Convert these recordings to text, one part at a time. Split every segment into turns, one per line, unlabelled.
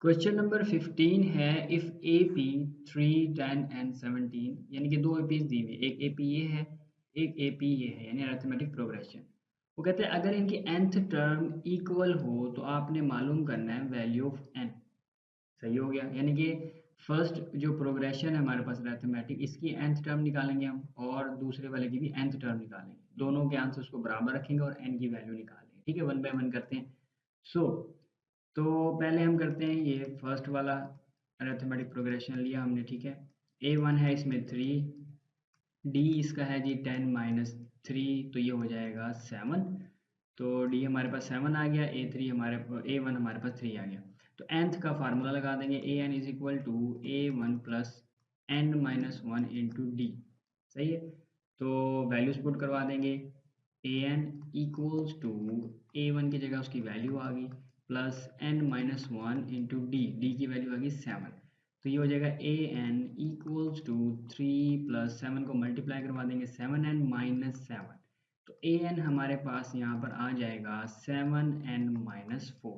Question number 15 है if A P 3 10 and 17 यानी कि दो एपीज दी हुई एक एपी ये है एक एपी ये है यानी अरिथमेटिक प्रोग्रेशन। वो कहते हैं अगर इनकी nth टर्म इक्वल हो तो आपने मालूम करना है वैल्यू ऑफ n। सही हो गया, यानी कि फर्स्ट जो प्रोग्रेशन है हमारे पास अरिथमेटिक इसकी nth टर्म निकालेंगे हम और दूसरे वाले की भी nth टर्म निकालेंगे, दोनों के आंसर्स को बराबर रखेंगे और n की वैल्यू निकालेंगे। ठीक है, वन बाय वन करते हैं। सो तो पहले हम करते हैं ये फर्स्ट वाला अरिथमेटिक प्रोग्रेशन लिया हमने। ठीक है, A1 है इसमें 3, D इसका है जी 10 - 3 तो ये हो जाएगा 7। तो D हमारे पास 7 आ गया, A1 हमारे पास 3 आ गया। तो nth का फार्मूला लगा देंगे an is equal to A1 plus n-1 into d. सही है, तो वैल्यूज पुट करवा देंगे। an इक्वल्स टू A1 की जगह उसकी वैल्यू आ गई प्लस n-1 इंटू डी की वैल्यू आ गई 7। तो ये हो जाएगा an इक्वल्स टू 3 प्लस 7 को मल्टीप्लाई करवा देंगे 7n-7। तो an हमारे पास यहाँ पर आ जाएगा 7n-4।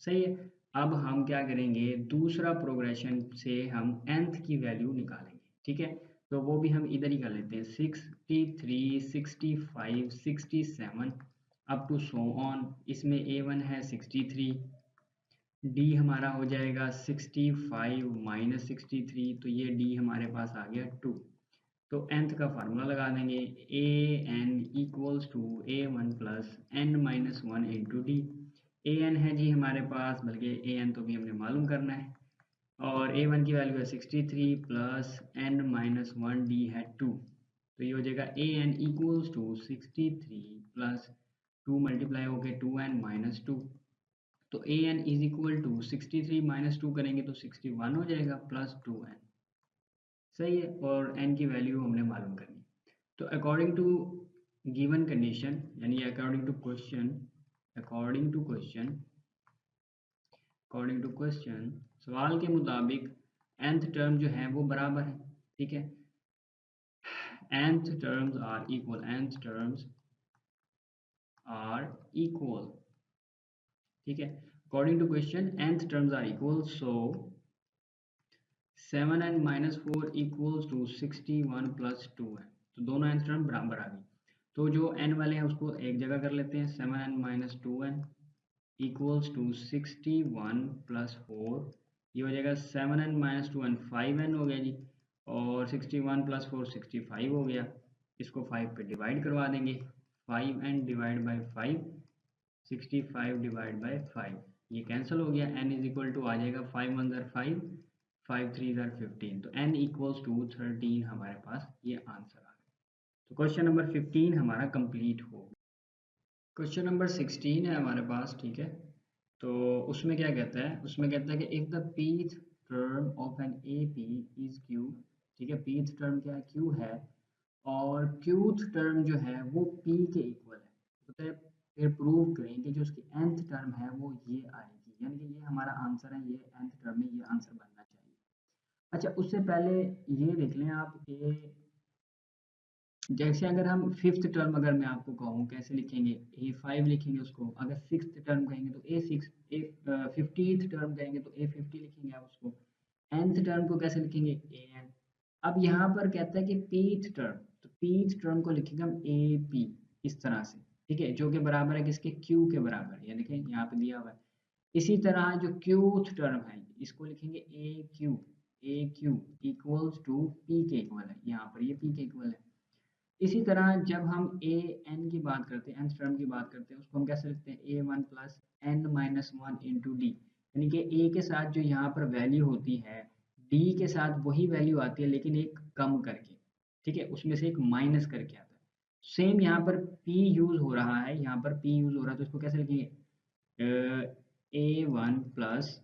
सही है, अब हम क्या करेंगे दूसरा प्रोग्रेशन से हम nth की वैल्यू निकालेंगे। ठीक है, तो वो भी हम इधर ही कर लेते हैं 63 65 67 अप टू सो ऑन। इसमें A1 है 63, D हमारा हो जाएगा 65 माइनस 63 तो ये D हमारे पास आ गया 2। तो nth का फार्मूला लगा देंगे an equals to A1 plus n-1 into d. an है जी हमारे पास, बल्कि an तो भी हमने मालूम करना है और A1 की वैल्यू है 63 प्लस n-1 D है 2। तो ये हो जाएगा an equals to 63 plus 2 multiply हो गए 2n-2। तो an is equal to 63 minus 2 करेंगे तो 61 हो जाएगा प्लस 2n। सही है, और n की वैल्यू हमने मालूम करनी। तो अकॉर्डिंग टू गिवन कंडीशन यानी अकॉर्डिंग टू क्वेश्चन सवाल के मुताबिक nth टर्म जो है वो बराबर है। ठीक है, nth टर्म्स आर इक्वल। ठीक है, according to question nth terms are equal, so 7n-4 equals to 61 plus 2 है। तो दोनों nth टर्म बराबर आ गई। तो जो n वाले हैं उसको एक जगह कर लेते हैं, 7n-2n इक्वल्स टू 61 प्लस 4। ये हो जाएगा 7n-2n 5n हो गया जी, और 61 प्लस 4 65 हो गया। इसको 5 पे डिवाइड करवा देंगे, 5n divide by 5 65 divide by 5 ये कैंसिल हो गया। n इज इक्वल टू आ जाएगा 5 1 5 5 3 15। तो n इक्वल्स टू 13 हमारे पास ये आंसर आ गया। तो क्वेश्चन नंबर 15 हमारा कंप्लीट हो गया। क्वेश्चन नंबर 16 है हमारे पास। ठीक है, तो उसमें क्या कहता है, उसमें कहता है कि if the pth term of an AP is q। ठीक है, pth टर्म क्या है, q है, और qth टर्म जो है वो p के इक्वल है। तो फिर प्रूव करें कि जो उसकी nth टर्म है वो ये आएगी, यानी कि ये हमारा आंसर है, ये nth टर्म में ये आंसर बनना चाहिए। अच्छा, उससे पहले ये देख लें आप कि जैसे अगर हम फिफ्थ टर्म अगर मैं आपको कहूँ कैसे लिखेंगे, A5 लिखेंगे उसको। अगर सिक्स्थ टर्म कहेंगे तो A6, फिफ्टीथ टर्म कहेंगे तो A50 लिखेंगे आप उसको। nth टर्म को कैसे लिखेंगे, AN। अब यहाँ पर कहता है कि pth टर्म, तो pth टर्म को लिखेंगे हम AP इस तरह से। ठीक है, जो कि बराबर है किसके, Q के बराबर है, ये देखें यहाँ पे दिया हुआ है। इसी तरह जो qth टर्म है इसको लिखेंगे AQ इक्वल्स टू P के इक्वल है, यहाँ पर ये P के इक्वल है। इसी तरह जब हम an की बात करते हैं, nth टर्म की बात करते हैं, उसको हम कैसे लिखते हैं, A1 plus n-1 into D. यानी कि a के साथ जो यहाँ पर वैल्यू होती है d के साथ वही वैल्यू आती है लेकिन एक कम करके। ठीक है, उसमें से एक माइनस करके आता है। सेम यहाँ पर p यूज हो रहा है, यहाँ पर p यूज हो रहा है, तो इसको कैसे लिखेंगे, A1 plus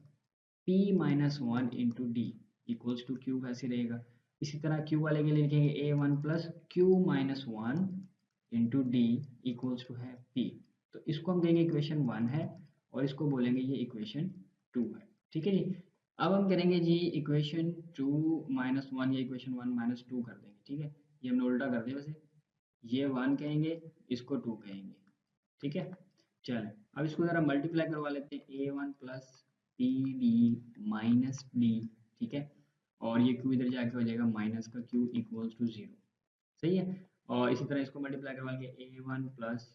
p-1 into d equals to q, वैसे रहेगा। इसी तरह क्यू वाले के लिए लिखेंगे A1 plus q-1 into d equals to है p। तो इसको हम कहेंगे इक्वेशन 1 है और इसको बोलेंगे ये इक्वेशन 2 है। ठीक है जी, अब हम करेंगे जी इक्वेशन 2-1 या इक्वेशन 1-2 कर देंगे। ठीक है, ये हमने उल्टा कर दिया, वैसे ये 1 कहेंगे, इसको 2 कहेंगे। ठीक है, चलें अब इसको ज़रा मल्टीप्लाई करवा लेते हैं, A1 plus p d minus d, ठीक है, और ये क्यू इधर जाके हो जाएगा माइनस का क्यू इक्वल्स टू 0, सही है। और इसी तरह इसको मल्टीप्लाई करवा के a one plus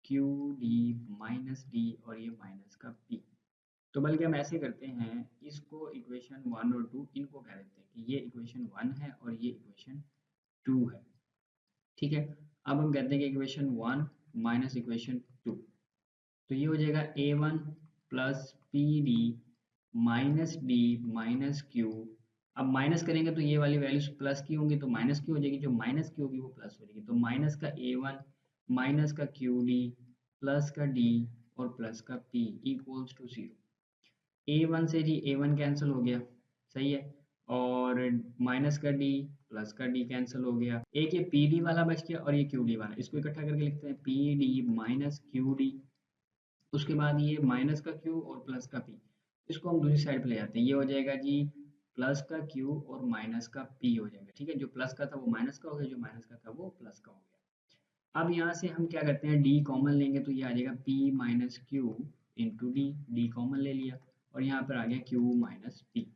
q d minus d और ये माइनस का पी। तो बल्कि हम ऐसे करते हैं, इसको इक्वेशन 1 और 2 इनको कह देते हैं कि ये इक्वेशन 1 है और ये इक्वेशन 2 है, ठीक है। अब हम कहते हैं कि इक्वेशन 1 माइनस इक्वेशन 2, तो ये हो जाएगा a one plus p d minus d minus q. अब माइनस करेंगे तो ये वाली वैल्यूज प्लस की होंगी तो माइनस की हो जाएगी, जो माइनस की होगी वो प्लस हो जाएगी, तो माइनस का ए वन माइनस का क्यू डी प्लस का डी और प्लस का p equals to 0। A one से जी ए वन कैंसिल हो गया, सही है, और माइनस का डी प्लस का डी कैंसिल हो गया, एक ये पी डी वाला बच गया और ये क्यू डी वाला, इसको इकट्ठा करके लिखते हैं P d minus Q D. उसके बाद ये माइनस का क्यू और प्लस का पी, इसको हम दूसरी साइड पे ले जाते हैं, ये हो जाएगा जी प्लस का क्यू और माइनस का पी हो जाएगा, ठीक है, जो प्लस का था वो माइनस का हो गया, जो माइनस का था वो प्लस का हो गया। अब यहाँ से हम क्या करते हैं, डी कॉमन लेंगे तो ये आ जाएगा P minus Q into d, D common ले लिया और यहाँ पर आ गया क्यू माइनस पी।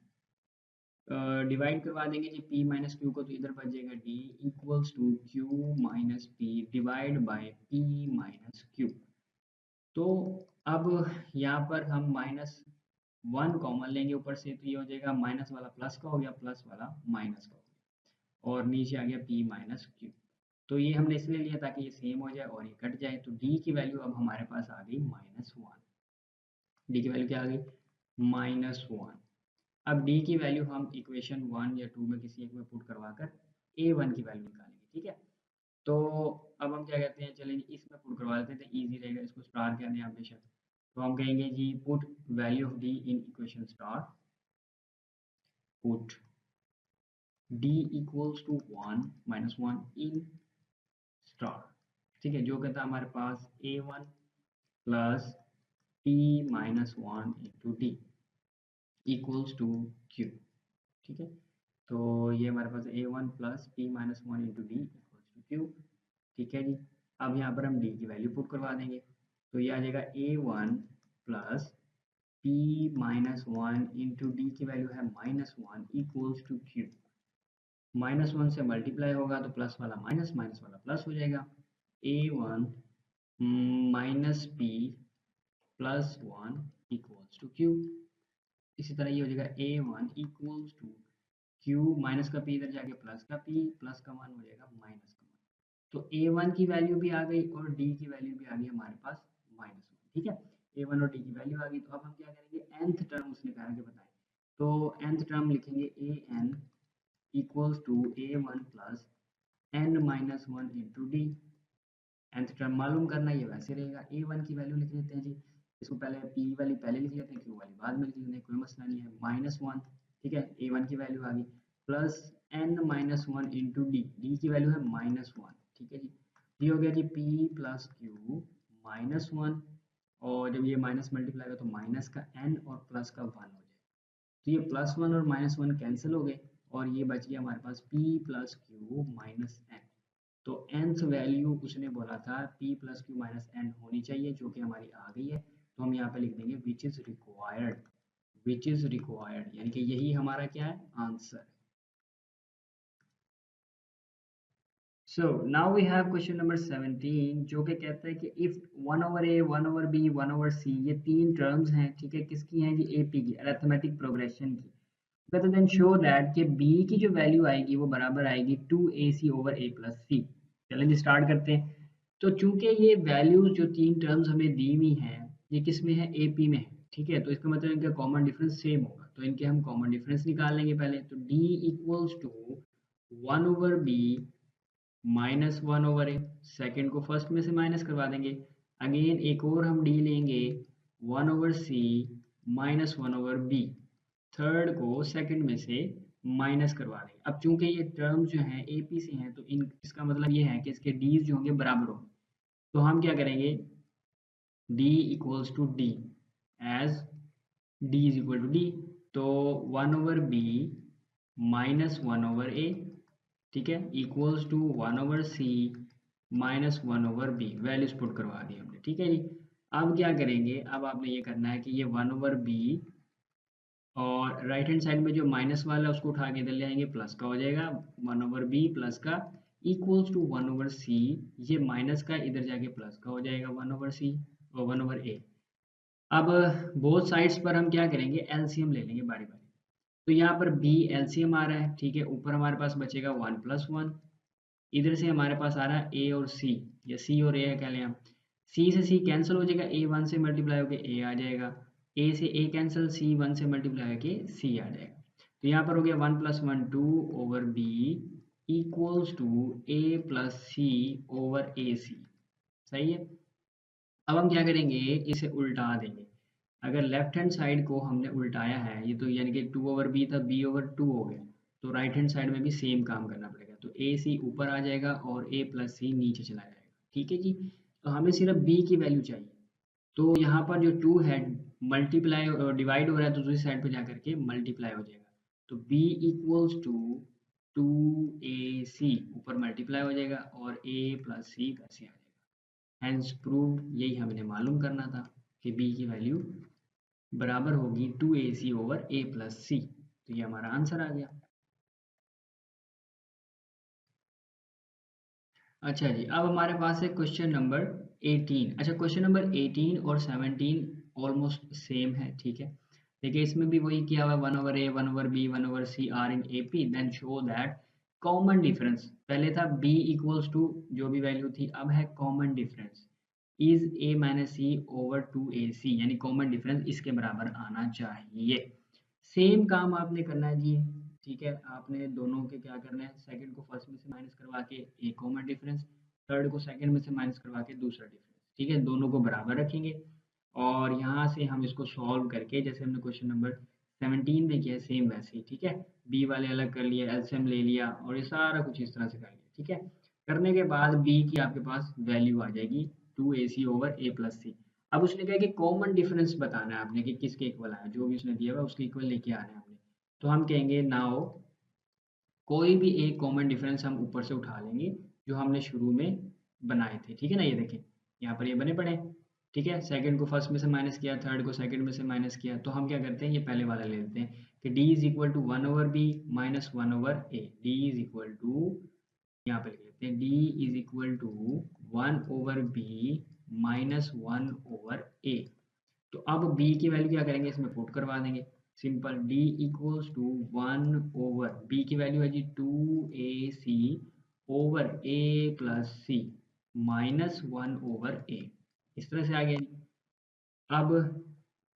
डिवाइड करवा देंगे जी p माइनस क्यू को, तो इधर बच जाएगा d equals to q minus p divide by p minus q. तो अब यहाँ पर हम -1 कॉमन लेंगे ऊपर से, तो ये हो जाएगा माइनस वाला प्लस का हो गया, प्लस वाला माइनस का हो गया, और नीचे आ गया p माइनस क्यू। तो ये हमने इसलिए लिया ताकि ये सेम हो जाए और ये कट जाए, तो d की वैल्यू अब हमारे पास आ गई -1। d की वैल्यू क्या आ गई, -1। अब d की वैल्यू हम इक्वेशन 1 या 2 में किसी एक में पुट करवा कर a1 की वैल्यू निकालेंगे, ठीक है। तो अब हम क्या कहते हैं, चलेंगे इसमें पुट करवा लेते हैं तो ईजी रहेगा, इसको स्टार कहते हैं आप बेशक। तो हम कहेंगे जी put value of d in equation star, put d equals to 1 -1 in star, ठीक है, जो कहता है हमारे पास a1 plus p minus 1 into d equals to q, ठीक है। तो ये हमारे पास a one plus p minus 1 into d equals to q, ठीक है जी। अब यहाँ पर हम डी की वैल्यू पुट करवा देंगे, तो ये आ जाएगा a one plus p minus 1 into d की वैल्यू है -1 इक्वल्स टू क्यू। -1 से मल्टीप्लाई होगा तो प्लस वाला माइनस, माइनस वाला प्लस हो जाएगा, a one minus p plus 1 equals to q. इसी तरह ये हो जाएगा a one equals to q minus का पी इधर जाके प्लस का पी, प्लस का 1 हो जाएगा माइनस का 1। तो ए वन की वैल्यू भी आ गई और डी की वैल्यू भी आ गई हमारे पास -1, ठीक है, ए वन और डी की वैल्यू आ गई। तो अब हम क्या करेंगे, nth टर्म उसने कहा कि बताएं, तो nth टर्म लिखेंगे a n equals to a one plus n minus 1 into d. nth term मालूम करना, ये वैसे रहेगा, ए वन की वैल्यू लिख लेते हैं जी, इसको पहले पी वाली पहले लिख लेते हैं, क्यू वाली बाद में लिख लेते हैं, कोई मसला नहीं है, -1, ठीक है, ए वन की वैल्यू आ गई, plus n minus 1 into d, d की वैल्यू है -1, ठीक है जी। ये हो गया जी p प्लस क्यू -1, और जब ये माइनस मल्टीप्लाई होगा तो माइनस का n और प्लस का 1 हो जाएगा, तो ये +1 और -1 कैंसिल हो गए और ये बच गया हमारे पास p plus q minus n. तो nth वैल्यू उसने बोला था p plus q minus n होनी चाहिए, जो कि हमारी आ गई है, तो हम यहाँ पे लिख देंगे which is required, which is required, यानी कि यही हमारा क्या है, answer. So now we have question number 17, जो कि कहता है कि if 1 over a 1 over b 1 over c, ये तीन टर्म्स हैं, ठीक है, किसकी हैं जी, AP की, अरिथमेटिक प्रोग्रेशन की। कहते देन शो दैट कि b की जो वैल्यू आएगी वो बराबर आएगी 2ac over a plus c। चलें जी स्टार्ट करते हैं। तो चूंकि ये वैल्यूज जो तीन टर्म्स हमें दी हुई हैं ये किस में है, AP में है, ठीक है, तो इसका मतलब इनका कॉमन डिफरेंस सेम होगा, तो इनके हम कॉमन डिफरेंस निकाल लेंगे पहले। तो d equals to 1 over b -1 over a, second को फर्स्ट में से माइनस करवा देंगे, अगेन एक और हम डी लेंगे 1 over C -1 over B, third को सेकंड में से माइनस करवा देंगे। अब चूंकि ये टर्म्स जो हैं एपी से हैं तो इन इसका मतलब ये है कि इसके डीज जो होंगे बराबर होंगे, तो हम क्या करेंगे, d equals to D as d is equal to D, तो 1 ओवर बी -1 ओवर ए, ठीक है, equals to 1 over C -1 over B, values put करवा दी हमने, ठीक है जी। अब क्या करेंगे, अब आपने ये करना है कि ये 1 ओवर बी और राइट हैंड साइड में जो माइनस वाला है उसको उठा के इधर ले आएंगे, प्लस का हो जाएगा 1/b प्लस का इक्वल्स टू 1/c। ये माइनस का इधर जाके प्लस का हो जाएगा 1/c और 1/a। अब बोथ साइड्स पर हम क्या करेंगे, एलसीएम ले लेंगे बारी बारी। तो यहाँ पर b एलसीएम आ रहा है, ठीक है, ऊपर हमारे पास बचेगा 1+1, इधर से हमारे पास आ रहा है a और c, या c और a कह लें हम। c से c कैंसिल हो जाएगा, a 1 से मल्टीप्लाई होकर a आ जाएगा, a से a कैंसिल, c 1 से मल्टीप्लाई होकर c आ जाएगा। तो यहाँ पर हो गया 1+1 2/b equals to a plus c over a c. सही है। अब हम क्या करेंगे, इसे उल्टा देंगे। अगर लेफ्ट हैंड साइड को हमने उल्टाया है, ये तो यानी कि 2/b था, b/2 हो गया, तो राइट हैंड साइड में भी सेम काम करना पड़ेगा। तो ए सी ऊपर आ जाएगा और a प्लस सी नीचे चला जाएगा। ठीक है जी। तो हमें सिर्फ b की वैल्यू चाहिए। तो यहाँ पर जो 2 है मल्टीप्लाई डिवाइड हो रहा है, तो दूसरी साइड पर जाकर के मल्टीप्लाई हो जाएगा। तो b इक्वल्स टू 2ac ऊपर मल्टीप्लाई हो जाएगा और a प्लस सी कैसे आ जाएगा। हैंस प्रूव्ड, यही हमें मालूम करना था कि b की वैल्यू बराबर होगी 2ac ओवर a प्लस सी। तो ये हमारा आंसर आ गया। अच्छा जी, अब हमारे पास है क्वेश्चन नंबर 18। अच्छा, क्वेश्चन नंबर 18 और 17 ऑलमोस्ट सेम है, ठीक है। देखिए इसमें भी वही किया हुआ है, 1/a 1/b 1/c are in AP, then show that common difference. पहले था b इक्वल्स टू जो भी वैल्यू थी, अब है common difference is a minus c over 2ac, यानी कॉमन डिफरेंस इसके बराबर आना चाहिए। सेम काम आपने करना है जी, ठीक है। आपने दोनों के क्या करना है, सेकंड को फर्स्ट में से माइनस करवा के एक कॉमन डिफरेंस, थर्ड को सेकंड में से माइनस करवा के दूसरा डिफरेंस, ठीक है, दोनों को बराबर रखेंगे। और यहाँ से हम इसको सॉल्व करके, जैसे हमने क्वेश्चन नंबर 17 में किया सेम वैसे ही, ठीक है। बी वाले अलग कर लिया, एलसीएम ले लिया और ये सारा कुछ इस तरह से कर लिया, ठीक है। करने के बाद बी की आपके पास वैल्यू आ जाएगी 2ac ओवर a प्लस सी। अब उसने कहा कि कॉमन डिफरेंस बताना है आपने कि किसके इक्वल आया, जो भी उसने दिया हुआ उसके इक्वल लेके आना है आपने। तो हम कहेंगे नाउ कोई भी एक कॉमन डिफरेंस हम ऊपर से उठा लेंगे जो हमने शुरू में बनाए थे, ठीक है ना। ये देखें यहाँ पर ये बने पड़े हैं, ठीक है। सेकंड को फर्स्ट में से माइनस किया, थर्ड को सेकंड में से माइनस किया, तो हम क्या करते हैं, ये पहले वाला ले लेते हैं कि d is equal to 1/b minus 1/a। d is equal to, यहाँ पे लिख लेते हैं d is equal to 1/b minus 1/a। तो अब b की वैल्यू क्या करेंगे, इसमें पुट करवा देंगे। Simple, d equals to 1 b की वैल्यू है जी 2ac over a plus c minus 1/a। इस तरह से आ गया जी। अब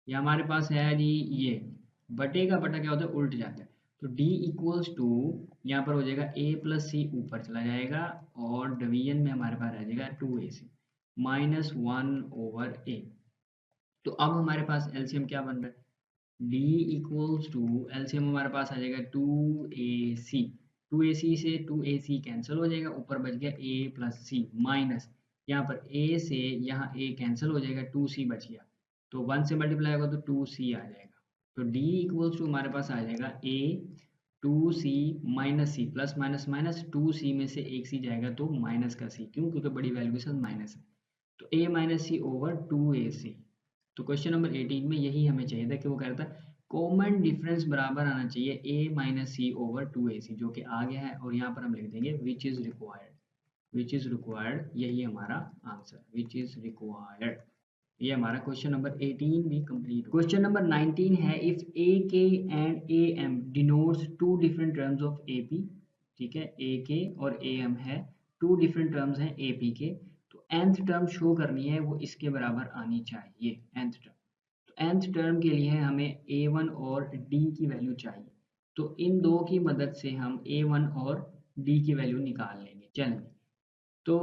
ये हमारे पास है जी, ये बटे का बटा क्या होता है, उल्ट जाता है। तो d इक्वल्स टू, यहाँ पर हो जाएगा a प्लस सी ऊपर चला जाएगा और डिवीजन में हमारे पास रह जाएगा 2ac माइनस 1/a। तो अब हमारे पास एलसीएम क्या बन रहा है, d इक्वल्स टू, एलसीएम हमारे पास आ जाएगा 2ac, 2ac से 2ac कैंसिल हो जाएगा, ऊपर बच गया a प्लस सी माइनस, यहाँ पर a से यहाँ a कैंसिल हो जाएगा, 2c बच गया, तो 1 से मल्टीप्लाई होगा तो 2c आ जाएगा। तो d इक्वल्स टू हमारे पास आ जाएगा a 2c minus c, plus minus minus, 2c में से एक सी जाएगा तो माइनस का c, क्यों, क्योंकि बड़ी वैल्यू के साथ माइनस है। तो a minus c over 2ac। तो क्वेश्चन नंबर 18 में यही हमें चाहिए था कि वो कह रहा था कॉमन डिफरेंस बराबर आना चाहिए a minus c over 2ac, जो कि आ गया है। और यहाँ पर हम लिख देंगे which is required, which is required, यही हमारा आंसर, विच इज रिक्वायर्ड। ये हमारा क्वेश्चन नंबर 18 भी कंप्लीट। क्वेश्चन नंबर 19 है, if a k and a m denotes two different terms of A P, ठीक है, ए के और ए एम है, टू डिफरेंट टर्म्स हैं ए पी के, तो nth टर्म शो करनी है, वो इसके बराबर आनी चाहिए nth टर्म। तो nth टर्म के लिए हमें a1 और d की वैल्यू चाहिए। तो इन दो की मदद से हम a1 और d की वैल्यू निकाल लेंगे। चलें, तो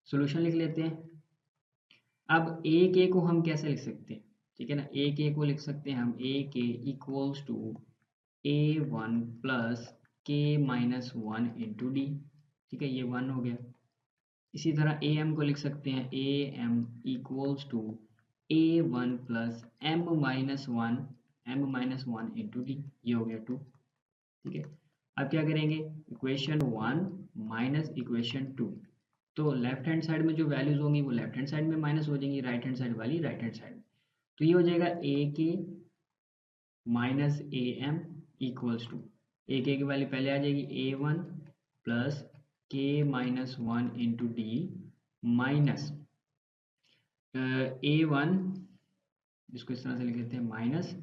सॉल्यूशन लिख लेते हैं। अब ए के को हम कैसे लिख सकते हैं, ठीक है ना, ए के को लिख सकते हैं हम ए के इक्वल्स टू a1 प्लस के माइनस 1 इंटू डी, ठीक है, ये 1 हो गया। इसी तरह ए एम को लिख सकते हैं a m equals to a1 plus m-1 into d, ये हो गया 2, ठीक है। अब क्या करेंगे, इक्वेशन 1 माइनस इक्वेशन 2, तो लेफ्ट हैंड साइड में जो वैल्यूज होंगी वो लेफ्ट हैंड साइड में माइनस हो जाएंगी, राइट हैंड साइड वाली राइट हैंड साइड में। तो ये हो जाएगा a k minus a m equals to a k value पहले आ जाएगी A1 प्लस के minus 1 into D minus A1, जिसको इस तरह से लिख लेते हैं minus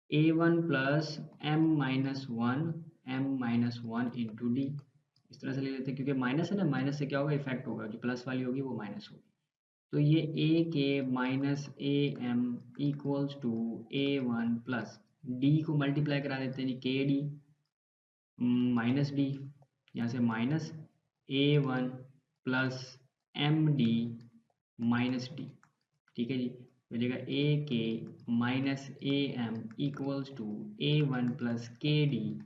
A1 plus m-1 into D, इस तरह से ले लेते हैं क्योंकि माइनस है ना, माइनस से क्या होगा इफेक्ट होगा, जो प्लस वाली होगी वो माइनस होगी। तो ये a k minus a m equals to A1 plus d को मल्टीप्लाई करा देते हैं जी, के डी माइनस डी, यहाँ से minus A1 plus m d minus d. ठीक है जी, मिलेगा a k minus a m equals to A1 plus k d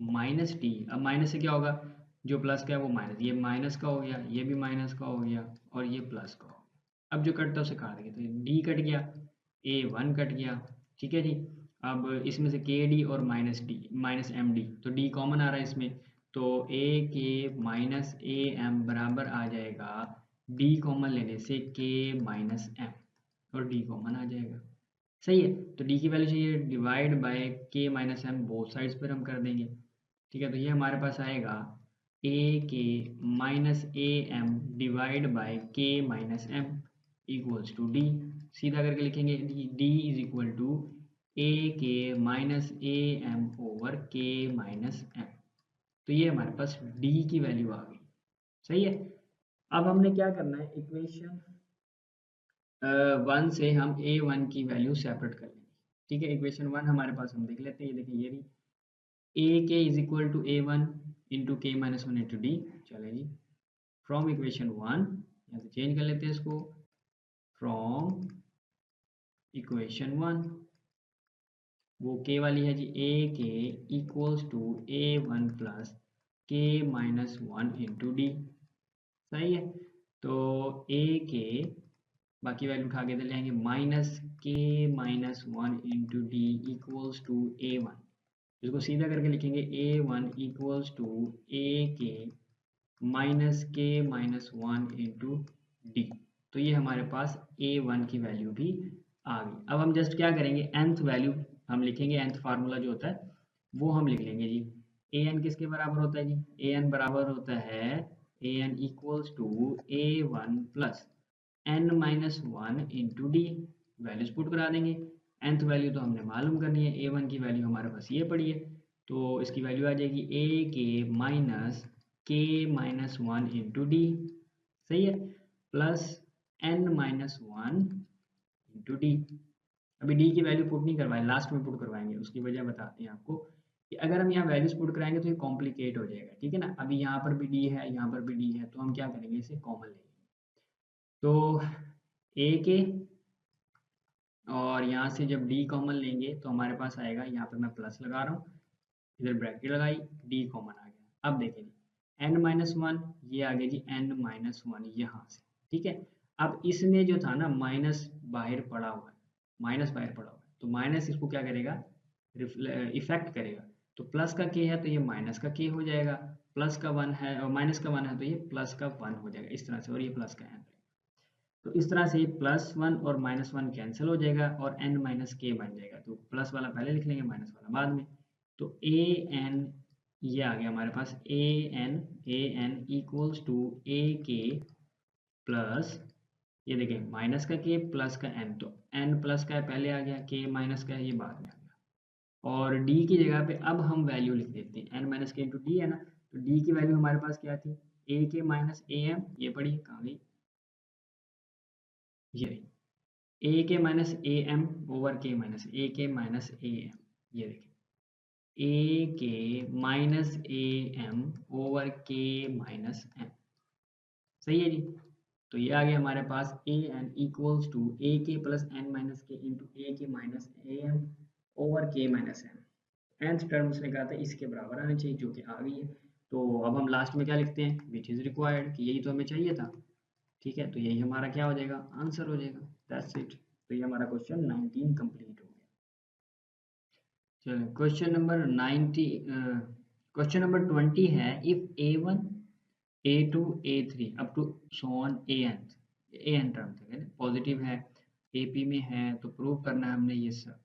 minus d. अब माइनस से क्या होगा, जो प्लस का है वो माइनस, ये माइनस का हो गया, ये भी माइनस का हो गया और ये प्लस का हो गया। अब जो कटता है उसे काट देंगे, तो डी कट गया, A1 कट गया। ठीक है जी, अब इसमें से के डी और minus d minus m d, तो डी कॉमन आ रहा है इसमें, तो ए के माइनस ए एम बराबर आ जाएगा डी कॉमन लेने से के माइनस एम, और डी कॉमन आ जाएगा। सही है, तो डी की वैल्यू चाहिए divide by k minus M, both sides पर हम कर देंगे। ठीक है, तो ये हमारे पास आएगा a k minus a m divide by k minus m equals to d. सीधा करके लिखेंगे d is equal to a k minus a m over k minus m. तो ये हमारे पास डी की वैल्यू आ गई। सही है, अब हमने क्या करना है, इक्वेशन 1 से हम A1 की वैल्यू सेपरेट कर लेंगे। ठीक है, इक्वेशन 1 हमारे पास हम देख लेते हैं, ये देखिए ये भी a k is equal to A1 into k minus 1 into d. चले जी, फ्रॉम इक्वेशन 1 यहाँ से चेंज कर लेते हैं इसको, फ्रॉम इक्वेशन 1 वो के वाली है जी, ए के इक्वल्स टू A1 प्लस के माइनस 1 इंटू डी। सही है, तो ए के बाकी वैल्यू उठा के ले आएंगे, minus k minus 1 into d equals to A1, इसको सीधा करके लिखेंगे A1 equals to a k minus k minus 1 into D. तो ये हमारे पास A1 की वैल्यू भी आ गई। अब हम जस्ट क्या करेंगे, nth वैल्यू हम लिखेंगे, nth फार्मूला जो होता है वो हम लिख लेंगे जी। an किसके बराबर होता है जी, an बराबर होता है an equals to A1 plus n minus 1 into d. Values put करा देंगे, nth वैल्यू तो हमने मालूम करनी है, A1 की वैल्यू हमारे पास ये पड़ी है, तो इसकी वैल्यू आ जाएगी ए k minus k minus 1 into d. सही है, plus n minus 1 into D. अभी डी की वैल्यू पुट नहीं करवाएं, लास्ट में पुट करवाएंगे, उसकी वजह बताते हैं आपको कि अगर हम यहाँ वैल्यूज पुट कराएंगे तो ये कॉम्प्लिकेट हो जाएगा। ठीक है ना, अभी यहाँ पर भी डी है, यहाँ पर भी डी है, तो हम क्या करेंगे, इसे कॉमन लेंगे। तो ए के और यहाँ से जब डी कॉमन लेंगे तो हमारे पास आएगा, यहाँ पर मैं प्लस लगा रहा हूँ, इधर ब्रैकेट लगाई, डी कॉमन आ गया। अब देखें जी, n माइनस 1 ये आ गया जी, n माइनस 1 यहाँ से। ठीक है, अब इसमें जो था ना माइनस बाहर पड़ा हुआ है, माइनस बाहर पड़ा हुआ है, तो माइनस इसको क्या करेगा, इफेक्ट करेगा। तो प्लस का के है तो ये माइनस का के हो जाएगा, प्लस का 1 है और माइनस का 1 है तो ये प्लस का 1 हो जाएगा, इस तरह से, और ये प्लस का n। तो इस तरह से प्लस 1 और माइनस 1 कैंसिल हो जाएगा और n माइनस के बन जाएगा। तो प्लस वाला पहले लिख लेंगे, माइनस वाला बाद में। तो ए एन ये आ गया हमारे पास, ए एन इक्वल्स टू ए के प्लस, ये देखें माइनस का के प्लस का एन, तो एन प्लस का है पहले आ गया, के माइनस का है ये बाद में आ गया। और डी की जगह पे अब हम वैल्यू लिख देते हैं, एन माइनस के इंटू डी है ना, तो डी की वैल्यू हमारे पास क्या थी, ए के माइनस ए एम, ये पड़ी कहाँ गई, ये रही, ए k minus a m over k minus A k minus a M, ये देखें ए k minus a m over k minus M. सही है जी, तो ये आ गया हमारे पास ए एन इक्वल्स टू ए के प्लस एन माइनस के into A k minus a m over k minus M. nth term उसने कहा था इसके बराबर आनी चाहिए, जो कि आ गई है। तो अब हम लास्ट में क्या लिखते हैं, विच इज़ रिक्वायर्ड, कि यही तो हमें चाहिए था। ठीक है, तो यही हमारा क्या हो जाएगा, आंसर हो जाएगा, दैट्स इट। तो ये हमारा क्वेश्चन 19 कंप्लीट हो गया। चलो क्वेश्चन नंबर 90, क्वेश्चन नंबर 20 है, if A1 A2 A3 up to so on an term तक है, पॉजिटिव है, AP में है, तो प्रूव करना है हमने ये सब।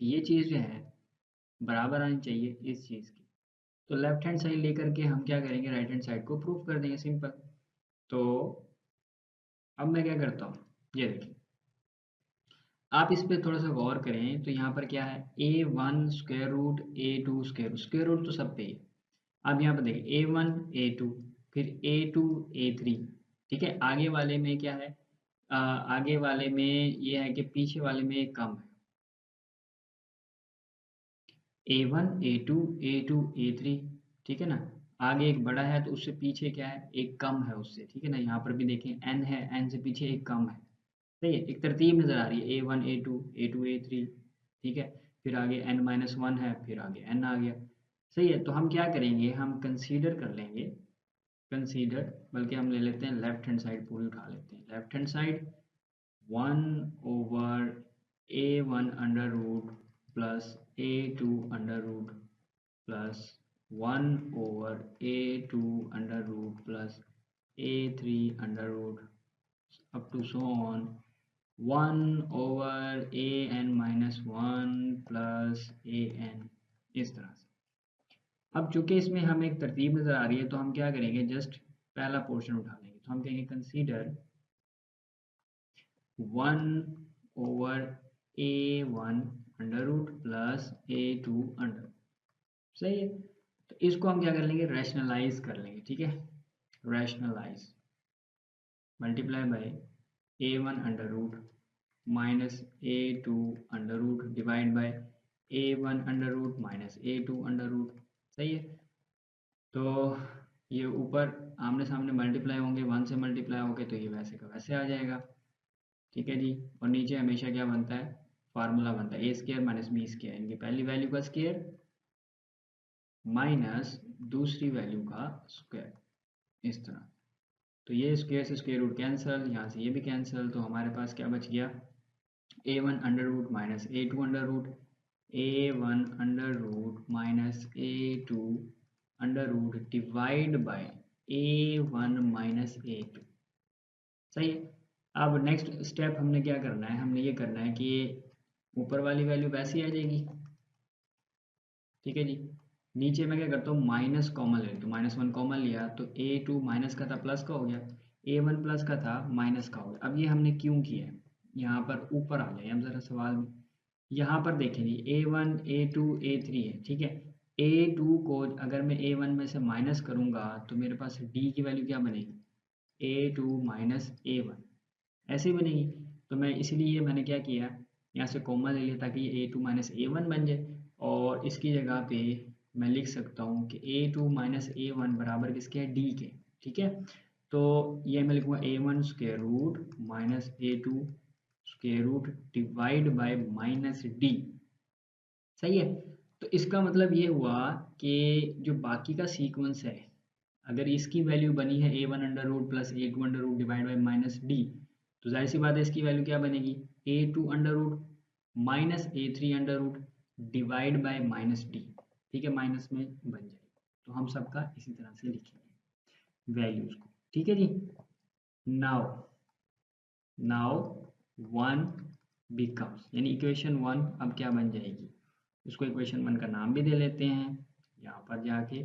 तो ये चीज़ जो है बराबर आनी चाहिए इस चीज़ की। तो लेफ्ट हैंड साइड लेकर के हम क्या करेंगे, राइट हैंड साइड को प्रूफ कर देंगे, सिंपल। तो अब मैं क्या करता हूँ, ये देखिए, आप इस पे थोड़ा सा गौर करें तो यहाँ पर क्या है, a1 square root a2 square root तो सब पे ही है। अब यहाँ पर देखिए a1 a2 फिर a2 a3, ठीक है। आगे वाले में क्या है, आगे वाले में ये है कि पीछे वाले में एक कम है, a1 a2 a2 a3, ठीक है ना। आगे एक बड़ा है तो उससे पीछे क्या है, एक कम है उससे, ठीक है ना। यहाँ पर भी देखें n है, n से पीछे एक कम है, सही है। एक तरतीब नजर आ रही है, a1 a2 a2 a3, ठीक है। फिर आगे n-1 है, फिर आगे n आ गया, सही है। तो हम क्या करेंगे, हम कंसीडर कर लेंगे, कंसीडर बल्कि हम ले लेते हैं लेफ्ट हैंड साइड पूरी उठा लेते हैं। Left hand side 1/a1 under root plus a2 under root plus 1/a2 under root plus a3 under root up to so on 1/an-1 plus an, इस तरह से। अब चूंकि इसमें हमें एक तरतीब नज़र आ रही है तो हम क्या करेंगे, जस्ट पहला पोर्शन उठा लेंगे। तो हम कहेंगे consider 1/a1 under root plus a2 under, सही है। तो इसको हम क्या कर लेंगे, रैशनलाइज कर लेंगे, ठीक है। Rationalise multiply by a1 under root minus a2 under root divide by a1 under root minus a2 under root, सही है। तो ये ऊपर आमने सामने मल्टीप्लाई होंगे, 1 से मल्टीप्लाई होंगे तो ये वैसे का वैसे आ जाएगा, ठीक है जी। और नीचे हमेशा क्या बनता है, फार्मूला बनता है a square minus B square, इनकी पहली वैल्यू का स्केयर माइनस दूसरी वैल्यू का स्क्वायर, इस तरह। तो ये स्क्वायर से स्क्वायर रूट कैंसिल, यहाँ से ये भी कैंसिल, तो हमारे पास क्या बच गया, a1 under root minus a2 under root, a1 under root minus a2 under root divide by a1 minus a2, सही है। अब नेक्स्ट स्टेप हमने क्या करना है, हमने ये करना है कि ऊपर वाली वैल्यू वैसी आ जाएगी, ठीक है जी। नीचे मैं क्या करता हूँ, माइनस कॉमन ले, तो -1 कॉमन लिया तो a2 माइनस का था प्लस का हो गया, a1 प्लस का था माइनस का हो गया। अब ये हमने क्यों किया है, यहाँ पर ऊपर आ जाए हम जरा सवाल में। यहाँ पर देखें जी a1 a2 a3 है, ठीक है। a2 को अगर मैं a1 में से माइनस करूँगा तो मेरे पास d की वैल्यू क्या बनेगी, a2 माइनस a1, ऐसे ही बनेगी। तो मैं इसलिए मैंने क्या किया, यहाँ से कॉमन ले लिया ताकि ये a2 माइनस a1 बन जाए, और इसकी जगह पे मैं लिख सकता हूँ कि a2 माइनस a1 बराबर किसके है, d के, ठीक है। तो ये मैं लिखूँगा a1 square root minus a2 square root divide by minus d, सही है। तो इसका मतलब ये हुआ कि जो बाकी का सीक्वेंस है, अगर इसकी वैल्यू बनी है a1 under root plus a2 under root divide by minus d, तो जाहिर सी बात है इसकी वैल्यू क्या बनेगी, a2 under root minus a3 under root divide by minus d, ठीक है, माइनस में बन जाएगी। तो हम सबका इसी तरह से लिखेंगे वैल्यूज को, ठीक है जी। नाउ नाउ 1 बिकम्स, यानी इक्वेशन 1 अब क्या बन जाएगी, उसको इक्वेशन 1 का नाम भी दे लेते हैं। यहाँ पर जाके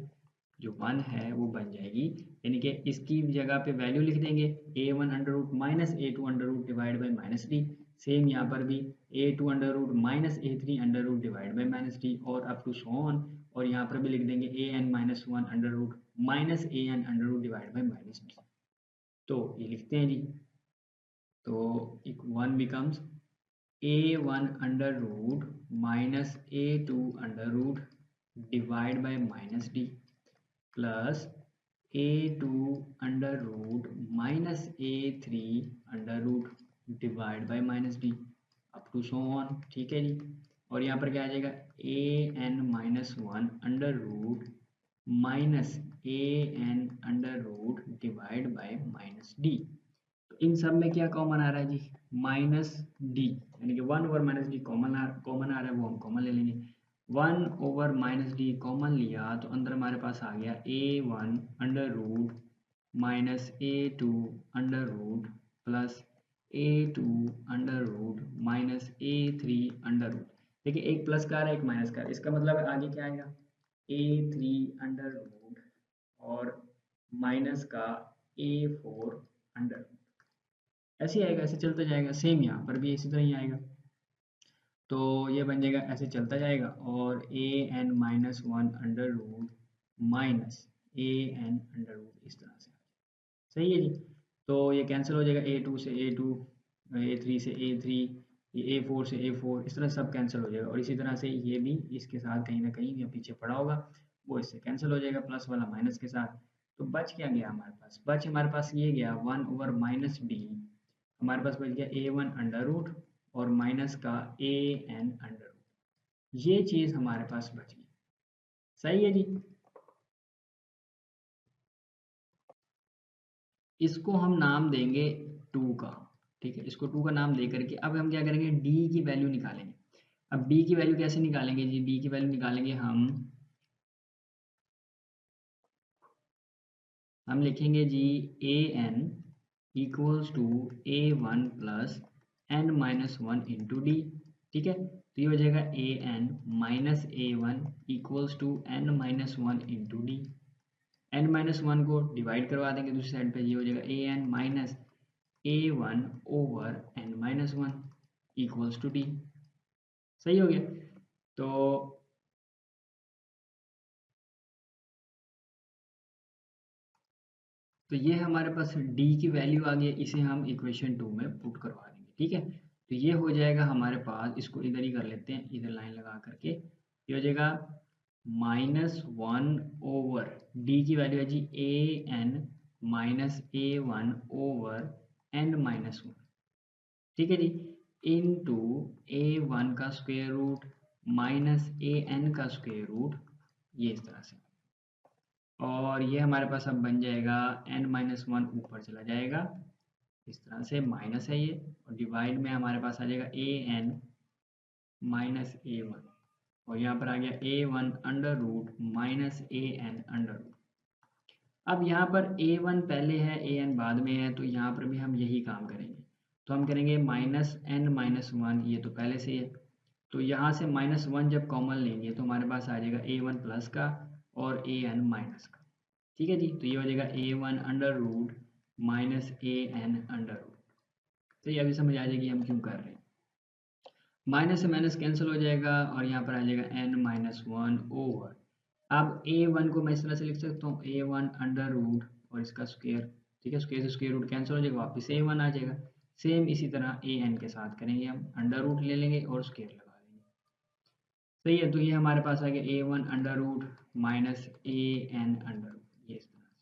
जो 1 है वो बन जाएगी, यानी कि इसकी जगह पे वैल्यू लिख देंगे a1 under root minus a2 under root divide by minus d, same यहाँ पर भी a2 under root minus a3 under root divide by minus d, और अप टू सो ऑन। और यहाँ पर भी लिख देंगे an-1 under root minus an under root divide by minus d. तो ये लिखते हैं जी, तो 1 becomes a1 under root minus a2 under root divide by minus D plus a2 under root minus a3 under root divide by minus d up to so on, ठीक है जी। और यहाँ पर क्या आ जाएगा, an-1 under root minus an under root divide by minus d. तो इन सब में क्या कॉमन आ रहा है जी, माइनस डी, यानी कि 1 ओवर माइनस डी कॉमन आ रहा है, वो हम कॉमन ले लेंगे। 1 ओवर माइनस डी कॉमन लिया तो अंदर हमारे पास आ गया a1 under root minus a2 under root plus a2 under root minus a3 under root. देखिए एक प्लस का आ रहा है एक माइनस का, इसका मतलब है आगे क्या आएगा A3 अंडर रूट और माइनस का A4 अंडर रूट, ऐसे ही आएगा, ऐसे चलता जाएगा। सेम यहाँ पर भी इसी तरह ही आएगा, तो ये बन जाएगा ऐसे चलता जाएगा और an-1 under root minus an under root इस तरह से। सही है जी। तो ये कैंसिल हो जाएगा, A2 से A2, A3 से A3, ये A4 से A4, इस तरह सब कैंसिल हो जाएगा। और इसी तरह से ये भी इसके साथ कहीं ना कहीं या पीछे पड़ा होगा, वो इससे कैंसिल हो जाएगा प्लस वाला माइनस के साथ। तो बच क्या गया हमारे पास, बच हमारे पास ये गया 1/-b, हमारे पास बच गया A1 अंडर रूट और माइनस का an अंडर रूट, ये चीज़ हमारे पास बच गई। सही है जी। इसको हम नाम देंगे 2 का, ठीक है, इसको 2 का नाम दे करके अब हम क्या करेंगे, d की वैल्यू निकालेंगे। अब d की वैल्यू कैसे निकालेंगे जी, d की वैल्यू निकालेंगे हम लिखेंगे जी an equals to A1 plus n-1 into d, ठीक है। तो ये हो जाएगा an minus A1 equals to n-1 into d, n-1 को डिवाइड करवा देंगे दूसरी साइड पे, ये हो जाएगा an minus A1 over n-1 equals to d. सही हो गया। तो तो ये हमारे पास d की वैल्यू आ गई, इसे हम इक्वेशन 2 में पुट करवा देंगे, ठीक है। तो ये हो जाएगा हमारे पास, इसको इधर ही कर लेते हैं, इधर लाइन लगा करके, ये हो जाएगा -1 ओवर d की वैल्यू है जी an minus A1 over n-1, ठीक है जी, इनटू A1 का स्क्वायर रूट माइनस an का स्क्वायर रूट, ये इस तरह से। और ये हमारे पास अब बन जाएगा n-1 ऊपर चला जाएगा इस तरह से, माइनस है ये, और डिवाइड में हमारे पास आ जाएगा an माइनस A1, और यहाँ पर आ गया A1 under root minus an under root. अब यहाँ पर A1 पहले है an बाद में है, तो यहाँ पर भी हम यही काम करेंगे। तो हम करेंगे -n-1, ये तो पहले से ही है, तो यहाँ से -1 जब कॉमन लेंगे तो हमारे पास आ जाएगा A1 प्लस का और an माइनस का, ठीक है जी। तो ये हो जाएगा A1 under root minus an under root. तो ये अभी समझ आ जाएगी हम क्यों कर रहे हैं। माइनस से माइनस कैंसिल हो जाएगा और यहाँ पर आ जाएगा n-1 ओवर, अब A1 को मैं इस तरह से लिख सकता हूँ A1 अंडर रूट और इसका स्क्वायर, ठीक है, स्क्वायर से स्क्वायर रूट कैंसिल हो जाएगा, वापस A1 आ जाएगा। सेम इसी तरह an के साथ करेंगे, हम अंडर रूट ले लेंगे और स्क्वायर लगा देंगे। सही है। तो ये हमारे पास आ गया A1 under root minus an under root, ये इस तरह से।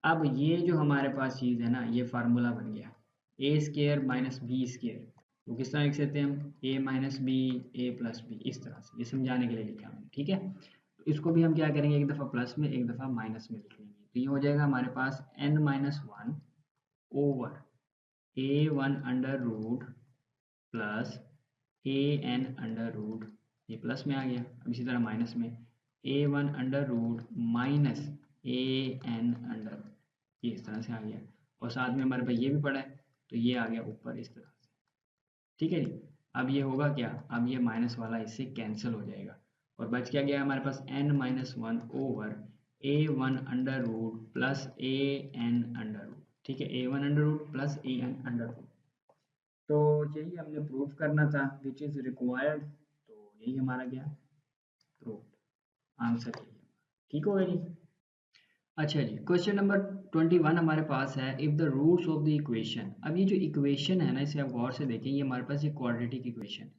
अब ये जो हमारे पास चीज़ है ना, ये फार्मूला बन गया ए स्केयर माइनस बी स्केयर, तो किस तरह लिख सकते हैं हम, ए माइनस बी ए प्लस बी, इस तरह से, ये समझाने के लिए लिखा मैंने, ठीक है। तो इसको भी हम क्या करेंगे, एक दफ़ा प्लस में एक दफ़ा माइनस में लिख लेंगे, तो ये हो जाएगा हमारे पास n-1 over A1 under root plus an under root, ये प्लस में आ गया, अब इसी तरह माइनस में A1 under root minus an under root, ये इस तरह से आ गया, और साथ में हमारे पास ये भी पड़ा है, तो ये आ गया ऊपर इस तरह से, ठीक है जी। अब ये होगा क्या, अब ये माइनस वाला इससे कैंसिल हो जाएगा और बच क्या गया हमारे पास n-1 over A1 under root plus an under root, ठीक है, A1 under root plus an under root. तो यही हमने प्रूफ करना था, विच इज़ रिक्वायर्ड, तो यही हमारा क्या प्रूफ, आंसर यही है। ठीक हो गया जी। अच्छा जी, क्वेश्चन नंबर 21 हमारे पास है, if the roots of the equation. अब ये जो इक्वेशन है ना, इसे आप गौर से देखें, ये हमारे पास एक क्वाड्रेटिक इक्वेशन है,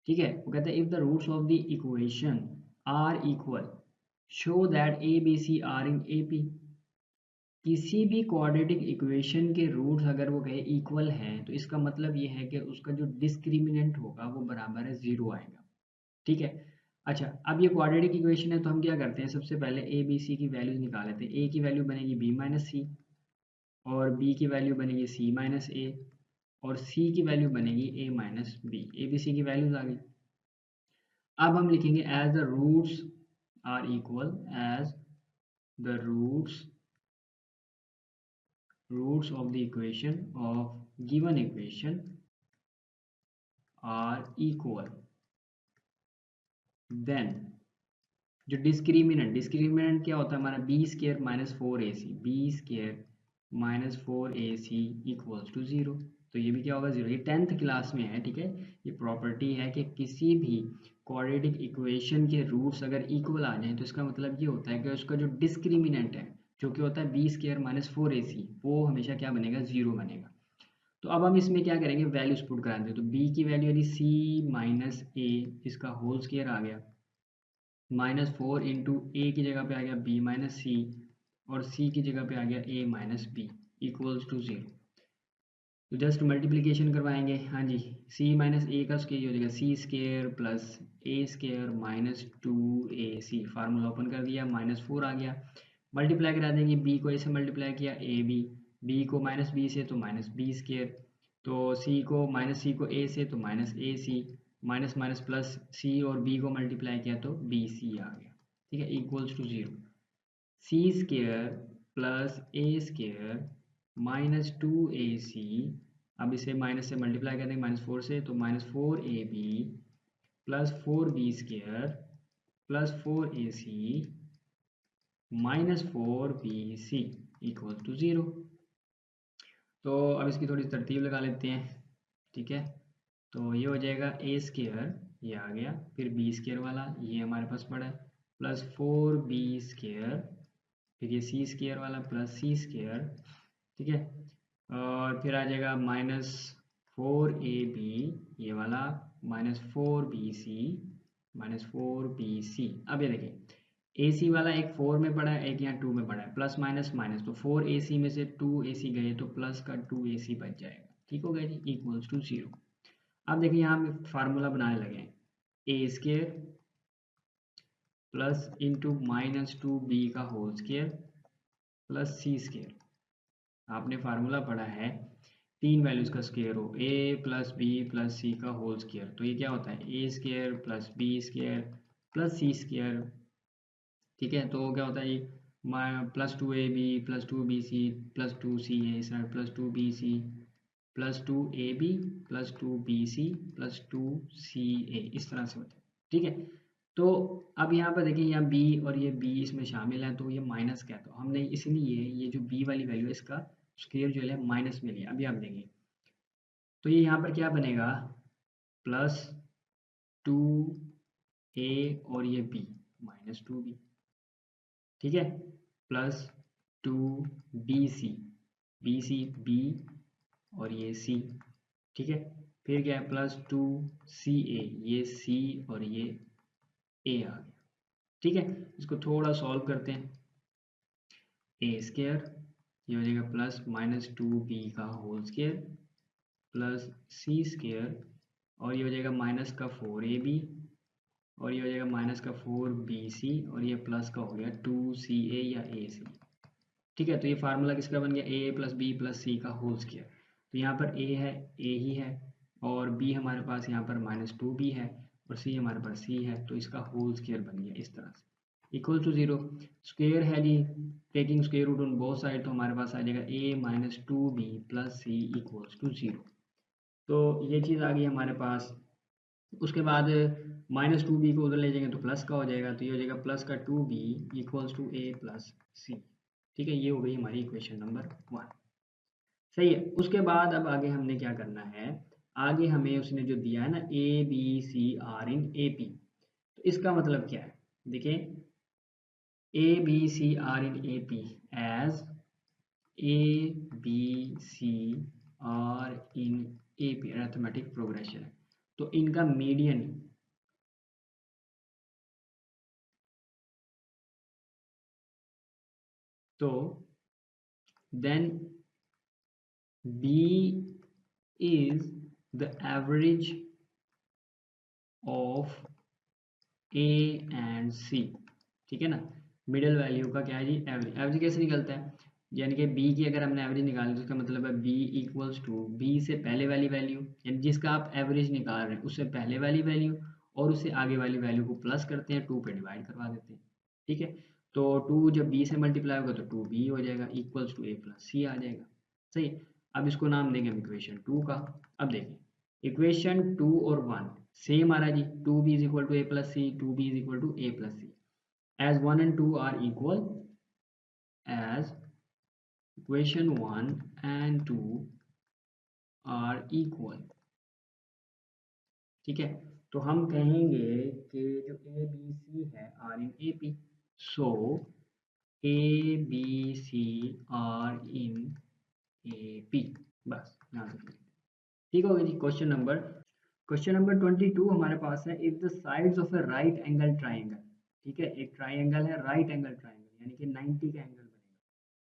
ठीक है। वो कहते हैं if the roots of the equation are equal show that a B c are in A P. किसी भी क्वाड्रेटिक इक्वेशन के रूट्स अगर वो कहे इक्वल हैं, तो इसका मतलब ये है कि उसका जो डिस्क्रिमिनेंट होगा वो बराबर है 0 आएगा, ठीक है। अच्छा, अब ये क्वाड्रेटिक इक्वेशन है, तो हम क्या करते हैं, सबसे पहले ए बी सी की वैल्यूज निकाल लेते हैं। ए की वैल्यू बनेगी बी माइनस सी, और बी की वैल्यू बनेगी सी माइनस ए, और सी की वैल्यू बनेगी A minus B. A B C की वैल्यूज आ गई। अब हम लिखेंगे as the roots are equal, as the roots of the equation of given equation are equal, then जो डिस्क्रिमिनेंट क्या होता है हमारा, B square minus 4ac, B square minus 4ac equals to 0। तो ये भी क्या होगा 0। ये 10th क्लास में है, ठीक है। ये प्रॉपर्टी है कि किसी भी क्वाड्रेटिक इक्वेशन के रूट्स अगर इक्वल आ जाएं तो इसका मतलब ये होता है कि उसका जो डिस्क्रिमिनेंट है जो कि होता है बी स्केयर माइनस 4ac, वो हमेशा क्या बनेगा, 0 बनेगा। तो अब हम इसमें क्या करेंगे, वैल्यूज पुट करा दें। तो b की वैल्यू यदि c माइनस ए इसका होल स्केयर आ गया, माइनस 4 इंटू ए की जगह पे आ गया b माइनस सी, और c की जगह पे आ गया a minus b equals to 0। तो जस्ट मल्टीप्लीकेशन करवाएंगे। हाँ जी, c माइनस ए का स्केयर हो जाएगा c square plus a square minus 2ac, formula open कर दिया, माइनस 4 आ गया। मल्टीप्लाई करा देंगे, b को a से मल्टीप्लाई किया ए बी, बी को माइनस बी से तो माइनस बी स्केयर, तो सी को माइनस सी को ए से तो माइनस ए सी, माइनस माइनस प्लस सी और बी को मल्टीप्लाई किया तो बी सी आ गया, ठीक है, equals to 0। C square plus a square minus 2ac, अब इसे माइनस से मल्टीप्लाई कर देंगे माइनस 4 से, तो minus 4ab plus 4b square plus 4ac minus 4bc equal to 0। तो अब इसकी थोड़ी तरतीब लगा लेते हैं, ठीक है। तो ये हो जाएगा ए स्केयर, ये आ गया, फिर बी स्केयर वाला ये हमारे पास पड़ा है, प्लस 4b स्केयर, फिर ये सी स्केयर वाला प्लस सी स्केयर, ठीक है। और फिर आ जाएगा माइनस 4ab ये वाला, माइनस 4bc, माइनस 4bc। अब ये देखिए ए सी वाला एक 4 में पड़ा है, एक यहाँ 2 में पड़ा है, प्लस माइनस माइनस, तो 4ac में से 2ac गए तो प्लस का 2ac बच जाएगा, ठीक हो गया जी, इक्वल्स टू 0। अब देखिए यहाँ हम फार्मूला बनाने लगे हैं, a square plus into minus 2b का whole square plus c square. आपने फार्मूला पढ़ा है तीन वैल्यूज का स्केयर हो, a plus b plus c का होल स्केयर, तो ये क्या होता है a square plus b square plus c square, ठीक है। तो क्या होता है ये plus 2ab plus 2bc plus 2ca plus 2bc plus 2ab plus 2bc plus 2ca, इस तरह से होता है, ठीक है। तो अब यहाँ पर देखिए, यहाँ b और ये b इसमें शामिल है, तो ये माइनस क्या है, तो हमने इसलिए ये जो b वाली वैल्यू है इसका स्क्वायर जो है माइनस में लिया। अभी आप देखिए तो ये यहाँ पर क्या बनेगा, प्लस 2a और ये b माइनस 2b, ठीक है, प्लस 2bc, bc b और ये c, ठीक है। फिर क्या है प्लस 2ca, ये c और ये a आ गया, ठीक है। इसको थोड़ा सॉल्व करते हैं, ए स्केयर ये हो जाएगा प्लस माइनस 2b का whole square plus c square, और ये हो जाएगा माइनस का 4ab, और ये हो जाएगा माइनस का 4bc, और ये प्लस का हो गया 2ca या ac, ठीक है। तो ये फार्मूला किसका बन गया, a plus b plus c का होल स्केयर। तो यहाँ पर a है, a ही है, और b हमारे पास यहाँ पर माइनस 2b है, और c हमारे पास c है, तो इसका होल स्केयर बन गया इस तरह से, इक्वल टू 0। स्क्वेयर है जी, taking square root on both side, तो हमारे पास आ जाएगा a minus 2b plus c equals to 0। तो ये चीज़ आ गई हमारे पास। उसके बाद माइनस 2b को उधर ले जाएंगे तो प्लस का हो जाएगा, तो ये हो जाएगा प्लस का 2b equals to a plus c, ठीक है। ये हो गई हमारी इक्वेशन नंबर 1, सही है। उसके बाद अब आगे हमने क्या करना है, आगे हमें उसने जो दिया है ना a B c are in A P, तो इसका मतलब क्या है, देखिए a B c are in A P as a B c are in A P arithmetic progression है, तो इनका मीडियन, तो then B is the average of A and C, ठीक है ना। मिडिल वैल्यू का क्या है जी, एवरेज। एवरेज कैसे निकलता है, यानी कि B की अगर हमने एवरेज निकाली तो उसका मतलब है B इक्वल्स टू B से पहले वाली वैल्यू, यानी जिसका आप एवरेज निकाल रहे हैं उससे पहले वाली वैल्यू और उससे आगे वाली वैल्यू को प्लस करते हैं, 2 पे डिवाइड करवा देते हैं, ठीक है। तो 2 जब B से मल्टीप्लाई होगा तो 2B हो जाएगा इक्वल्स टू A प्लस सी आ जाएगा, सही है। अब इसको नाम देंगे हम इक्वेशन 2 का। अब देखें इक्वेशन 2 और 1 सेम आ रहा है जी, 2b is equal to a plus c, 2b is equal to a plus c, as 1 and 2 are equal, as equation 1 and 2 are equal. ठीक है, तो हम कहेंगे कि जो ए बी सी है are in A P, so a B c are in A P, बस यहाँ तक। ठीक हो गया जी। क्वेश्चन नंबर 22 हमारे पास है, if the sides of A right angle triangle, ठीक है, एक ट्राइंगल है राइट एंगल ट्राइंगल यानी कि 90 का एंगल बनेगा,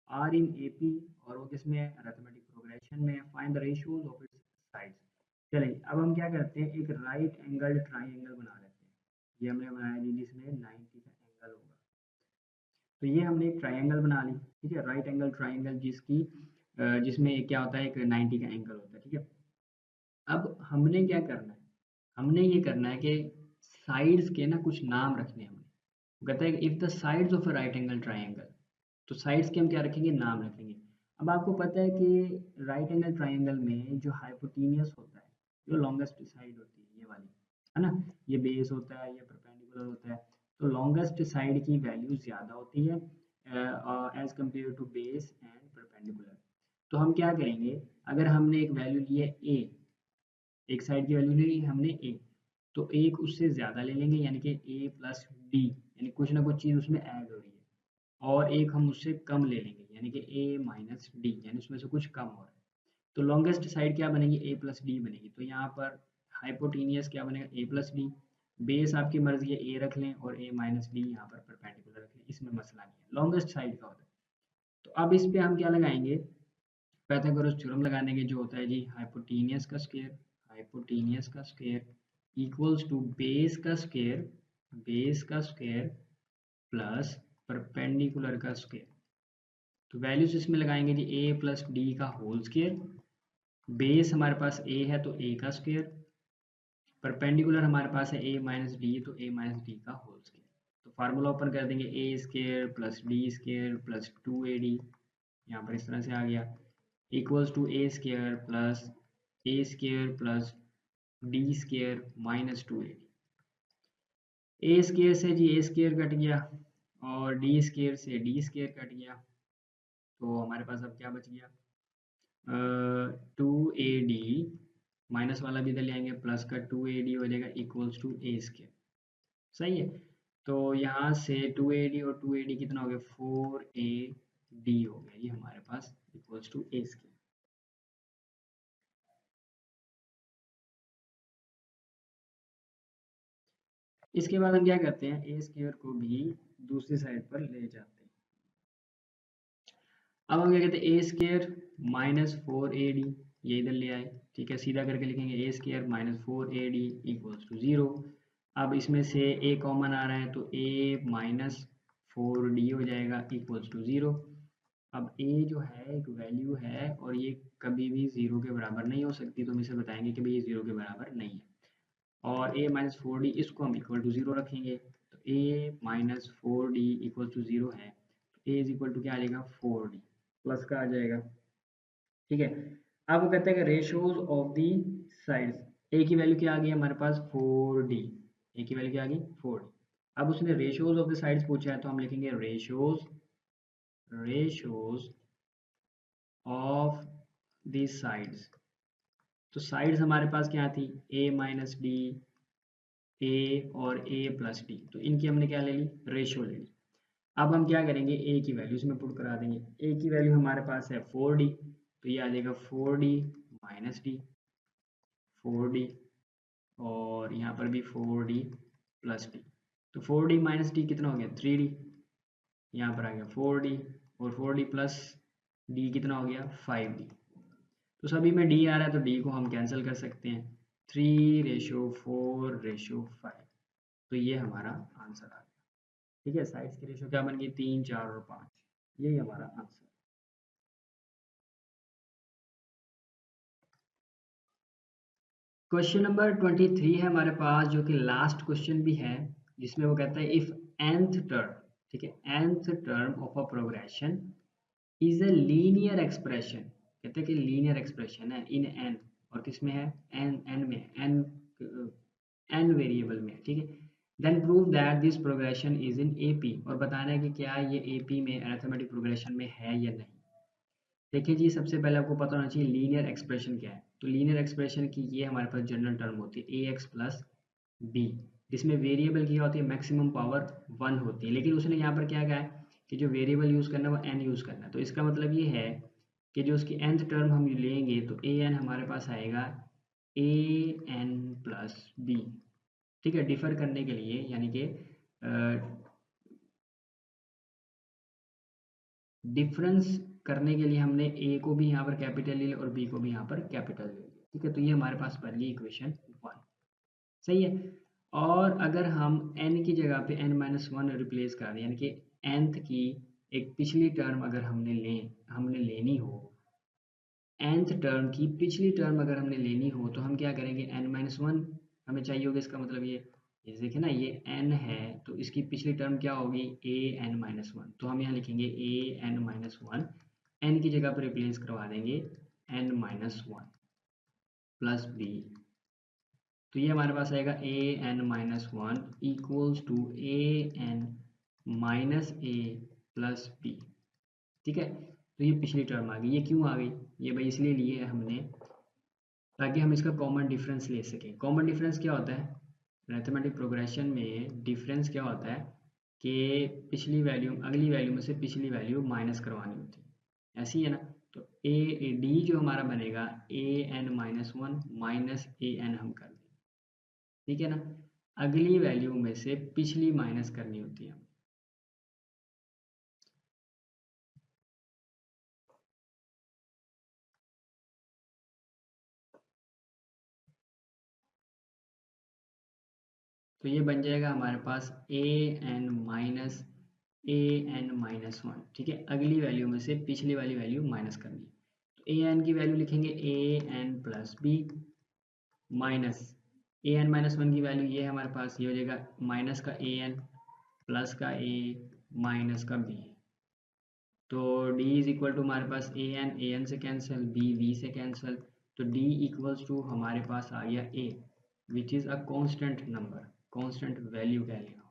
आर इन ए पी, और वो किसमें है, अरिथमेटिक प्रोग्रेशन में, find the ratios of its sides. चलिए अब हम क्या करते हैं, एक राइट एंगल ट्राइंगल बना लेते हैं। ये हमने बनाया जी जिसमें 90 का एंगल होगा। तो ये हमने एक ट्राइंगल बना ली, ठीक है, राइट एंगल ट्राइंगल जिसमें क्या होता है, एक 90 का एंगल होता है। ठीक है, अब हमने क्या करना है, हमने ये करना है कि साइड्स के ना कुछ नाम रखने हैं हमने। वो कहता है if the sides of a right angle triangle, तो साइड्स के हम क्या रखेंगे, नाम रखेंगे। अब आपको पता है कि राइट एंगल ट्राइंगल में जो हाइपोटेनियस होता है, जो लॉन्गेस्ट साइड होती है ये वाली, है ना, ये बेस होता है, ये परपेंडिकुलर होता है, तो लॉन्गेस्ट साइड की वैल्यू ज़्यादा होती है as compare to base and perpendicular. तो हम क्या करेंगे, अगर हमने एक वैल्यू ली है ए, एक साइड की वैल्यू ली हमने ए, तो एक उससे ज़्यादा ले लेंगे यानी कि ए प्लस डी, यानी कुछ ना कुछ चीज़ उसमें ऐड हो रही है, और एक हम उससे कम ले लेंगे यानी कि ए माइनस डी, यानी उसमें से कुछ कम हो रहा है। तो लॉन्गेस्ट साइड क्या बनेगी, ए प्लस डी बनेगी। तो यहाँ पर हाइपोटेनियस क्या बनेगा, ए प्लस डी। बेस आपकी मर्जी है, ए रख लें और ए माइनस डी यहाँ पर परपेंडिकुलर रख लें, इसमें मसला नहीं है, लॉन्गेस्ट साइड का होता है। तो अब इस पे हम क्या लगाएंगे, पाइथागोरस थ्योरम लगाने के, जो होता है जी हाइपोटेनियस का स्क्वायर इक्वल्स टू बेस का स्क्वायर प्लस परपेंडिकुलर का स्क्वायर। तो वैल्यूज इसमें लगाएंगे जी, ए प्लस डी का होल स्क्वायर, बेस हमारे पास ए है तो ए का स्क्वायर, परपेंडिकुलर हमारे पास है ए माइनस डी, तो ए माइनस डी का होल स्क्वायर। तो फार्मूला ओपन कर देंगे, a square plus d square plus 2ad, यहाँ पर इस तरह से आ गया, equals to a square plus d square minus 2ad। A square से जी ए स्क्वायर कट गया और डी स्क्वायर से डी स्क्वायर कट गया, तो हमारे पास अब क्या बच गया, 2ad, माइनस वाला भी इधर ले आएंगे, प्लस का 2ad हो जाएगा इक्वल्स टू ए स्क्वायर। सही है, तो यहाँ से 2ad और 2ad कितना हो गया, 4ad हो गया ये हमारे पास इक्वल्स टू ए स्क्वायर। इसके बाद हम क्या करते हैं, ए स्क्वायर को भी दूसरी साइड पर ले जाते हैं। अब हम क्या कहते हैं, ए स्क्वायर माइनस 4ad, ये इधर ले आए, ठीक है, सीधा करके लिखेंगे a square minus 4ad equals to 0। अब इसमें से ए कॉमन आ रहा है तो ए माइनस 4d हो जाएगा इक्वल्स टू 0। अब ए जो है एक वैल्यू है और ये कभी भी 0 के बराबर नहीं हो सकती, तो हम इसे बताएंगे कि भाई ये 0 के बराबर नहीं है, और a माइनस 4d इसको हम इक्वल टू 0 रखेंगे। तो a minus 4d equal to 0 है, तो a इज इक्वल टू क्या आ जाएगा, 4d प्लस का आ जाएगा। ठीक है, अब वो कहते हैं कि ratios of the sides, a की वैल्यू क्या आ गई हमारे पास, 4d, a की वैल्यू क्या आ गई 4d। अब उसने रेशियोज ऑफ द साइड्स पूछा है तो हम लिखेंगे रेशियोज ऑफ दी साइड्स। तो साइड्स हमारे पास क्या थी, a माइनस डी, ए और ए प्लस डी, तो इनकी हमने क्या ले ली, रेशियो ले ली। अब हम क्या करेंगे, ए की वैल्यू इसमें पुट करा देंगे। ए की वैल्यू हमारे पास है 4d, तो ये आ जाएगा 4d माइनस डी, 4d, और यहाँ पर भी 4d प्लस डी। तो 4d माइनस डी कितना हो गया, 3d, यहाँ पर आ गया 4d, और 4d प्लस डी कितना हो गया, 5d। तो सभी में डी आ रहा है तो डी को हम कैंसिल कर सकते हैं, 3:4:5, तो ये हमारा आंसर आ गया। ठीक है, साइड्स की रेशियो क्या बन गई, 3, 4 और 5, यही हमारा आंसर। क्वेश्चन नंबर 23 है हमारे पास, जो कि लास्ट क्वेश्चन भी है, जिसमें वो कहता है इफ nth टर्म, ठीक है, nth term of a progression is a linear expression, कहते हैं कि लीनियर एक्सप्रेशन है इन n, और किस में है, एन में, एन वेरिएबल में, ठीक है। Then prove that this progression is in AP, और बताना है कि क्या ये एपी में अरिथमेटिक प्रोग्रेशन में है या नहीं। देखिए जी, सबसे पहले आपको पता होना चाहिए लीनियर एक्सप्रेशन क्या है। तो लीनियर एक्सप्रेशन की ये हमारे पास जनरल टर्म होती है ए एक्स प्लस बी, जिसमें वेरिएबल की क्या होती है, मैक्सिमम पावर 1 होती है। लेकिन उसने यहाँ पर क्या कहा है कि जो वेरिएबल यूज़ करना है वो एन यूज़ करना है। तो इसका मतलब ये है कि जो उसकी nth टर्म हम लेंगे तो ए एन हमारे पास आएगा ए एन प्लस बी, ठीक है। डिफर करने के लिए यानी कि डिफरेंस करने के लिए हमने ए को भी यहाँ पर कैपिटल ले लिया और बी को भी यहाँ पर कैपिटल ले लिया, ठीक है। तो ये हमारे पास बन गई इक्वेशन 1, सही है। और अगर हम n की जगह पे n-1 रिप्लेस कर दें, यानी कि nth की एक पिछली टर्म अगर हमने लेनी हो, nth टर्म की पिछली टर्म अगर हमने लेनी हो तो हम क्या करेंगे, n-1 हमें चाहिए होगा। इसका मतलब ये देखिए ना, ये n है तो इसकी पिछली टर्म क्या होगी, an-1। तो हम यहाँ लिखेंगे an-1, n की जगह पर रिप्लेस करवा देंगे n-1 प्लस बी। तो ये हमारे पास आएगा an-1 equals to an minus a plus b, ठीक है। तो ये पिछली टर्म आ गई। ये क्यों आ गई, ये भाई इसलिए लिए है हमने ताकि हम इसका कॉमन डिफरेंस ले सकें। कॉमन डिफरेंस क्या होता है मैथमेटिक प्रोग्रेशन में, डिफरेंस क्या होता है कि पिछली वैल्यू अगली वैल्यू में से पिछली वैल्यू माइनस करवानी होती है, ऐसी है ना। तो ए डी जो हमारा बनेगा an-1 माइनस ए एन हम कर दें, ठीक है ना। अगली वैल्यू में से पिछली माइनस करनी होती है। तो ये बन जाएगा हमारे पास an-1, ठीक है। अगली वैल्यू में से पिछली वाली वैल्यू माइनस करनी है। तो an की वैल्यू लिखेंगे an plus B minus an-1 की वैल्यू ये है हमारे पास, ये हो जाएगा माइनस का an प्लस का a माइनस का b। तो d इज इक्वल टू हमारे पास an से कैंसिल, b से कैंसिल, तो d इक्वल्स टू हमारे पास आ गया a which is a constant number, constant value कह लेना,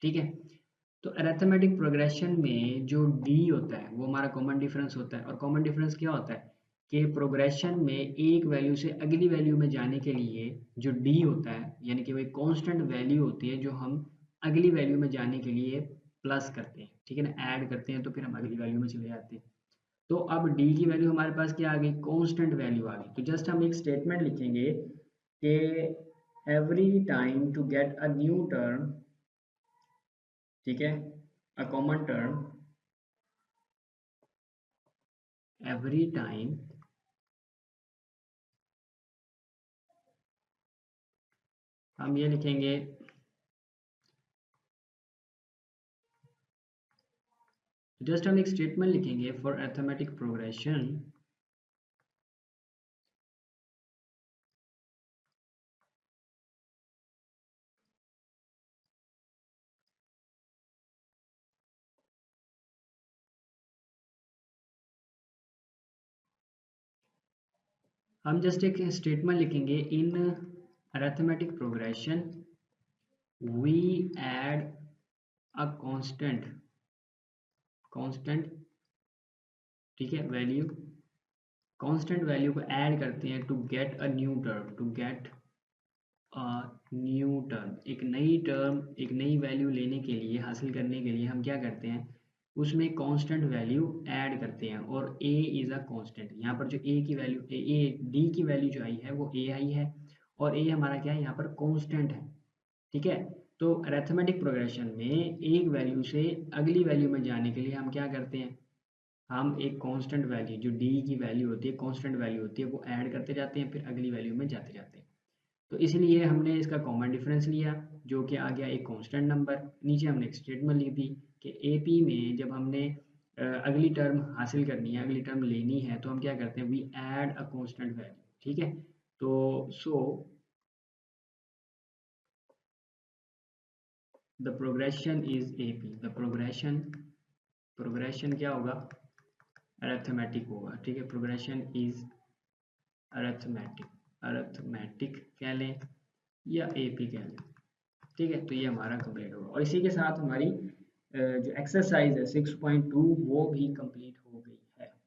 ठीक है। तो अरिथमेटिक प्रोग्रेशन में जो d होता है वो हमारा कॉमन डिफरेंस होता है। और कॉमन डिफरेंस क्या होता है कि प्रोग्रेशन में एक वैल्यू से अगली वैल्यू में जाने के लिए जो d होता है, यानी कि वही कांस्टेंट वैल्यू होती है जो हम अगली वैल्यू में जाने के लिए प्लस करते हैं, ठीक है ना, ऐड करते हैं तो फिर हम अगली वैल्यू में चले जाते हैं। तो अब d की वैल्यू हमारे पास क्या आ गई, कांस्टेंट वैल्यू आ गई। तो जस्ट हम एक स्टेटमेंट लिखेंगे कि every time to get a new term, ठीक है, a common term, every time हम ये लिखेंगे, जस्ट हम एक स्टेटमेंट लिखेंगे फॉर अरिथमेटिक प्रोग्रेशन, हम जस्ट एक स्टेटमेंट लिखेंगे in arithmetic progression we add a constant, ठीक है, वैल्यू, कांस्टेंट वैल्यू को ऐड करते हैं to get a new term, to get a new term, एक नई टर्म, एक नई वैल्यू लेने के लिए, हासिल करने के लिए हम क्या करते हैं, उसमें कांस्टेंट वैल्यू ऐड करते हैं। और a इज़ अ कांस्टेंट, यहाँ पर जो a की वैल्यू a d की वैल्यू जो आई है वो a आई है, और a हमारा क्या है यहाँ पर कांस्टेंट है, ठीक है। तो अरिथमेटिक प्रोग्रेशन में एक वैल्यू से अगली वैल्यू में जाने के लिए हम क्या करते हैं, हम एक कांस्टेंट वैल्यू जो d की वैल्यू होती है, कांस्टेंट वैल्यू होती है, वो ऐड करते जाते हैं, फिर अगली वैल्यू में जाते जाते हैं। तो इसलिए हमने इसका कॉमन डिफरेंस लिया जो कि आ गया एक कांस्टेंट नंबर। नीचे हमने एक स्टेटमेंट लिख दी कि एपी में जब हमने अगली टर्म हासिल करनी है, अगली टर्म लेनी है, तो हम क्या करते हैं, we add a constant value, ठीक है। तो so the progression is AP, the progression क्या होगा, अरिथमेटिक होगा, ठीक है। प्रोग्रेशन इज अरिथमेटिक, अर्थमेटिक कह लें या एपी कह लें। ठीक है, तो ये हमारा कंप्लीट होगा और इसी के साथ हमारी जो एक्सरसाइज है 6.2 वो भी कंप्लीट